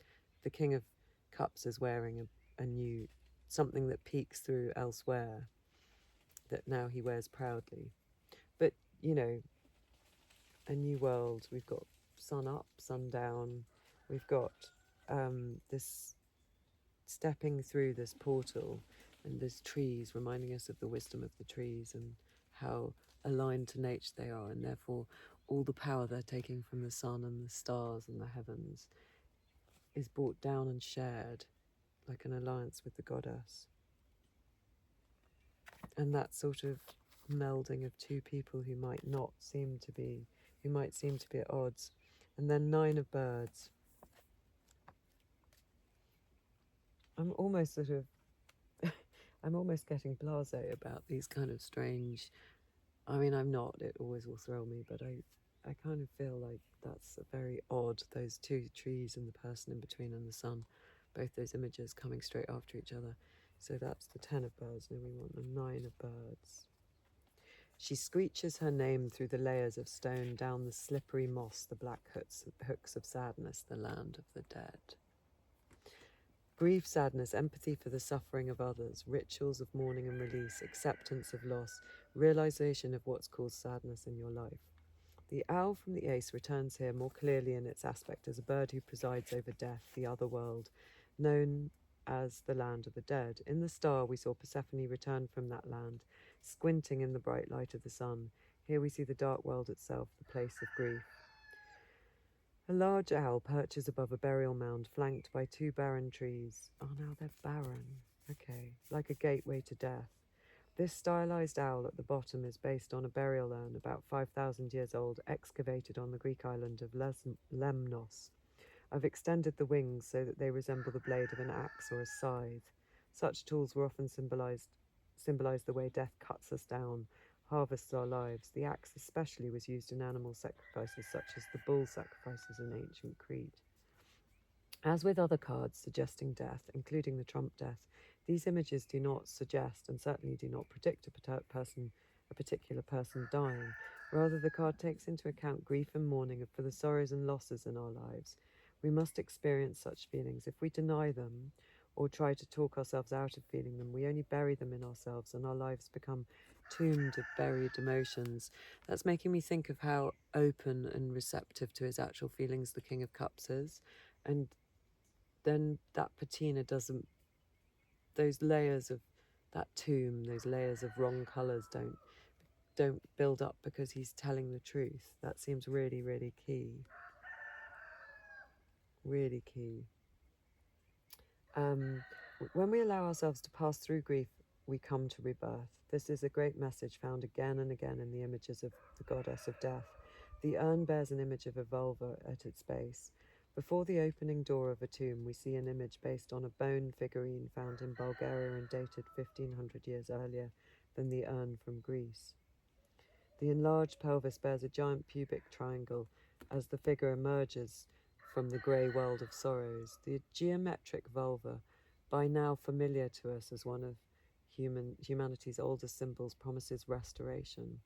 the King of Cups is wearing a new, something that peeks through elsewhere that now he wears proudly. But, you know, a new world. We've got sun up, sun down. We've got this stepping through this portal, and there's trees reminding us of the wisdom of the trees and how aligned to nature they are, and therefore all the power they're taking from the sun and the stars and the heavens is brought down and shared like an alliance with the goddess. And that sort of melding of two people who might seem to be at odds. And then 9 of birds. I'm almost getting blasé about these kind of strange, I mean, I'm not, it always will thrill me, but I kind of feel like that's very odd, those two trees and the person in between and the sun, both those images coming straight after each other. So that's the 10 of birds. Now we want the 9 of birds. She screeches her name through the layers of stone, down the slippery moss, the black hooks of sadness, the land of the dead. Grief, sadness, empathy for the suffering of others, rituals of mourning and release, acceptance of loss, realization of what's caused sadness in your life. The owl from the ace returns here more clearly in its aspect as a bird who presides over death, the other world, known as the land of the dead. In the star we saw Persephone return from that land, squinting in the bright light of the sun. Here we see the dark world itself, the place of grief. A large owl perches above a burial mound flanked by 2 barren trees. Oh, now they're barren. Okay, like a gateway to death. This stylized owl at the bottom is based on a burial urn about 5,000 years old, excavated on the Greek island of Lemnos. I've extended the wings so that they resemble the blade of an axe or a scythe. Such tools were often symbolize the way death cuts us down, harvests our lives. The axe especially was used in animal sacrifices, such as the bull sacrifices in ancient Crete. As with other cards suggesting death, including the trump death, these images do not suggest and certainly do not predict a particular person dying. Rather, the card takes into account grief and mourning for the sorrows and losses in our lives. We must experience such feelings. If we deny them or try to talk ourselves out of feeling them, we only bury them in ourselves, and our lives become tombed of buried emotions. That's making me think of how open and receptive to his actual feelings the King of Cups is. And then that patina doesn't, those layers of that tomb, those layers of wrong colours don't build up because he's telling the truth. That seems really, really key. Really key. When we allow ourselves to pass through grief, we come to rebirth. This is a great message found again and again in the images of the goddess of death. The urn bears an image of a vulva at its base. Before the opening door of a tomb, we see an image based on a bone figurine found in Bulgaria and dated 1500 years earlier than the urn from Greece. The enlarged pelvis bears a giant pubic triangle as the figure emerges from the grey world of sorrows. The geometric vulva, by now familiar to us as one of humanity's oldest symbols, promises restoration.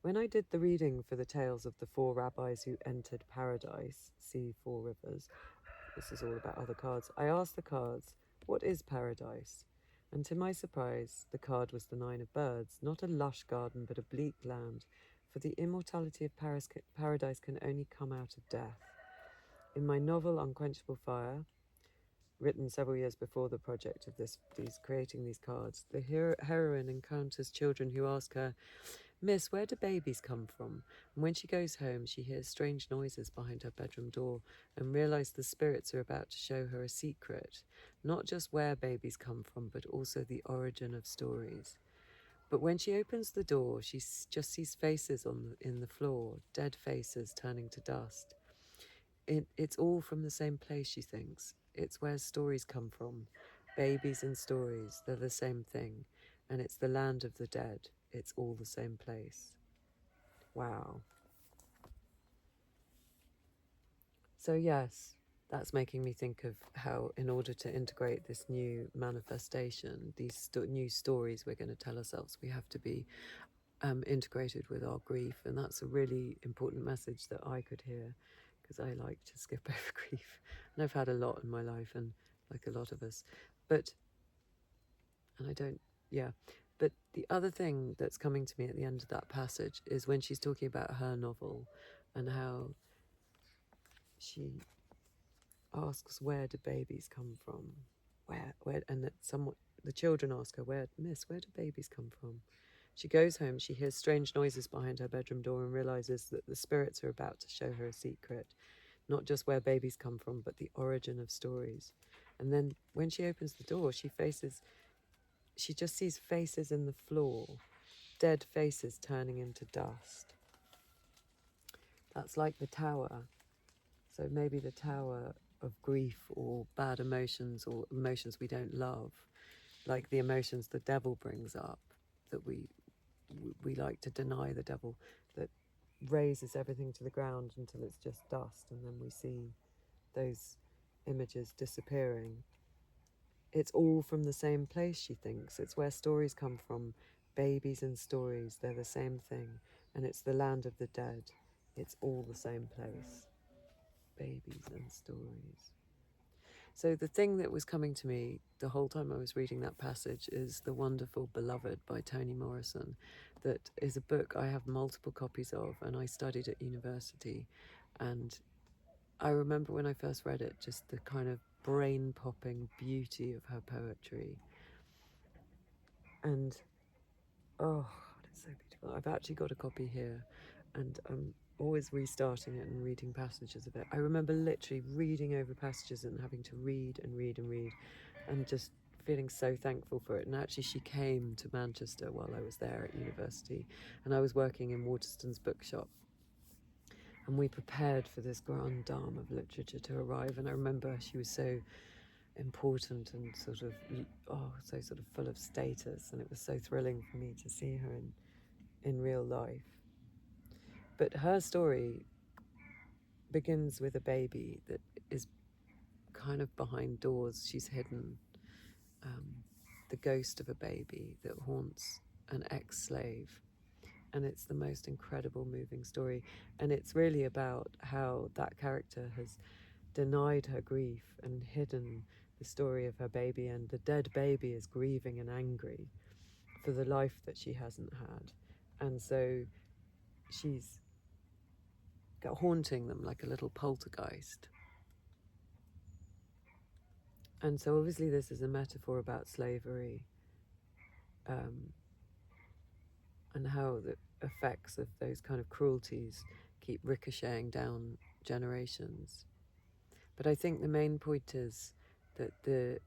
When I did the reading for the tales of the 4 rabbis who entered paradise, see 4 rivers, this is all about other cards, I asked the cards, what is paradise? And to my surprise, the card was the 9 of birds, not a lush garden, but a bleak land, for the immortality of paradise can only come out of death. In my novel Unquenchable Fire, written several years before the project of creating these cards, the heroine encounters children who ask her, Miss, where do babies come from? And when she goes home, she hears strange noises behind her bedroom door and realizes the spirits are about to show her a secret, not just where babies come from, but also the origin of stories. But when she opens the door, she just sees faces in the floor, dead faces turning to dust. It's all from the same place, she thinks. It's where stories come from. Babies and stories, they're the same thing. And it's the land of the dead. It's all the same place. Wow. So yes, that's making me think of how, in order to integrate this new manifestation, these new stories we're going to tell ourselves, we have to be integrated with our grief. And that's a really important message that I could hear, because I like to skip over grief. And I've had a lot in my life, and like a lot of us. But the other thing that's coming to me at the end of that passage is when she's talking about her novel and how she asks, where do babies come from? Where, and that the children ask her, where do babies come from? She goes home, she hears strange noises behind her bedroom door and realizes that the spirits are about to show her a secret, not just where babies come from, but the origin of stories. And then when she opens the door, she just sees faces in the floor, dead faces turning into dust. That's like the tower. So maybe the tower of grief or bad emotions or emotions we don't love, like the emotions the devil brings up, that we like to deny the devil, that raises everything to the ground until it's just dust, and then we see those images disappearing. It's all from the same place, she thinks. It's where stories come from. Babies and stories, they're the same thing. And it's the land of the dead. It's all the same place. Babies and stories. So the thing that was coming to me the whole time I was reading that passage is The Wonderful Beloved by Toni Morrison. That is a book I have multiple copies of, and I studied at university. And I remember when I first read it, just the kind of brain-popping beauty of her poetry. And, oh, it's so beautiful. I've actually got a copy here, and I'm always restarting it and reading passages of it. I remember literally reading over passages and having to read and read and read, and just feeling so thankful for it. And actually she came to Manchester while I was there at university, and I was working in Waterston's bookshop. And we prepared for this grande dame of literature to arrive, and I remember she was so important and sort of full of status, and it was so thrilling for me to see her in real life. But her story begins with a baby that is kind of behind doors. She's hidden, the ghost of a baby that haunts an ex-slave. And it's the most incredible, moving story. And it's really about how that character has denied her grief and hidden the story of her baby, and the dead baby is grieving and angry for the life that she hasn't had. And so she's haunting them like a little poltergeist. And so obviously this is a metaphor about slavery, and how the effects of those kind of cruelties keep ricocheting down generations. But I think the main point is that the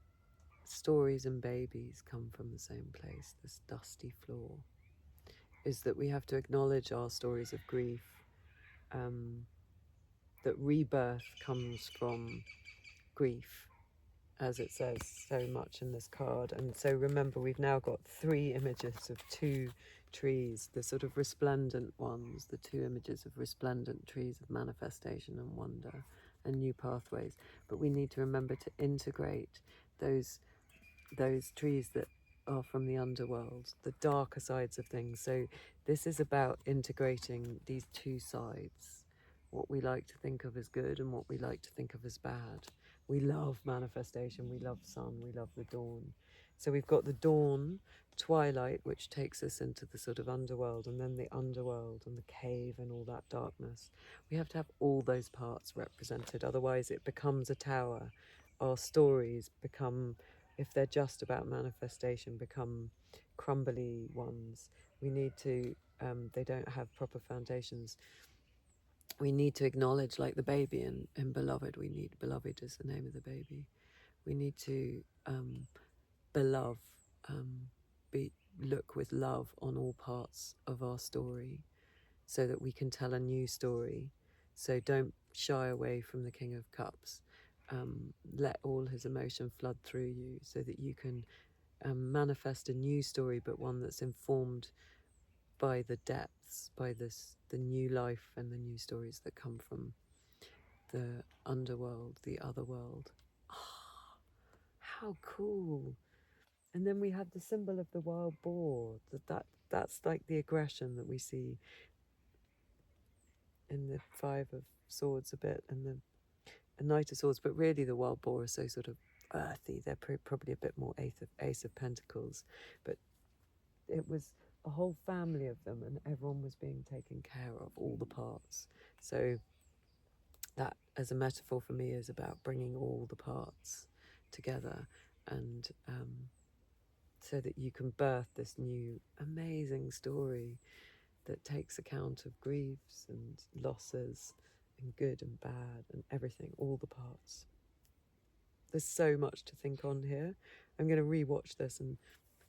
stories and babies come from the same place, this dusty floor, is that we have to acknowledge our stories of grief, that rebirth comes from grief, as it says so much in this card. And so remember, we've now got 3 images of 2 trees, the sort of resplendent ones, the 2 images of resplendent trees of manifestation and wonder and new pathways. But we need to remember to integrate those trees that are from the underworld, the darker sides of things. So this is about integrating these 2 sides, what we like to think of as good and what we like to think of as bad. We love manifestation, we love sun, we love the dawn. So we've got the dawn, twilight, which takes us into the sort of underworld, and then the underworld and the cave and all that darkness. We have to have all those parts represented, otherwise it becomes a tower. Our stories become, if they're just about manifestation, become crumbly ones. We need to, they don't have proper foundations. We need to acknowledge, like the baby in Beloved, we need, Beloved is the name of the baby. We need to beloved, look with love on all parts of our story so that we can tell a new story. So don't shy away from the King of Cups. Let all his emotion flood through you so that you can manifest a new story, but one that's informed by the depths, by the new life and the new stories that come from the underworld, the other world. Oh, how cool. And then we have the symbol of the wild boar. That's like the aggression that we see in the 5 of Swords a bit, and the Knight of Swords. But really, the wild boar are so sort of earthy. They're probably a bit more Ace of Pentacles. But it was a whole family of them, and everyone was being taken care of, all the parts. So that, as a metaphor for me, is about bringing all the parts together, and so that you can birth this new amazing story that takes account of griefs and losses and good and bad and everything, all the parts. There's so much to think on here. I'm going to re-watch this and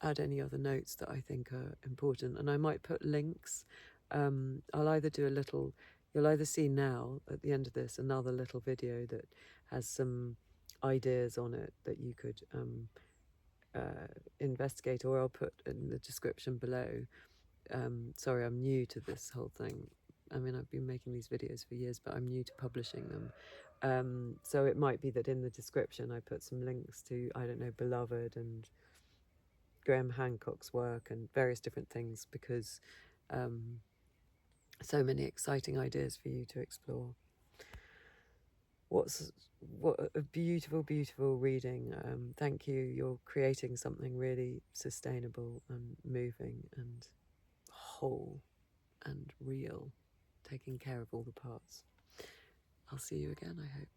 add any other notes that I think are important, and I might put links. I'll either do a little, you'll either see now at the end of this another little video that has some ideas on it that you could investigate, or I'll put in the description below. Sorry, I'm new to this whole thing. I mean, I've been making these videos for years, but I'm new to publishing them. So it might be that in the description I put some links to, I don't know, Beloved and Graham Hancock's work and various different things, because so many exciting ideas for you to explore. What a beautiful, beautiful reading. Thank you. You're creating something really sustainable and moving and whole and real, taking care of all the parts. I'll see you again, I hope.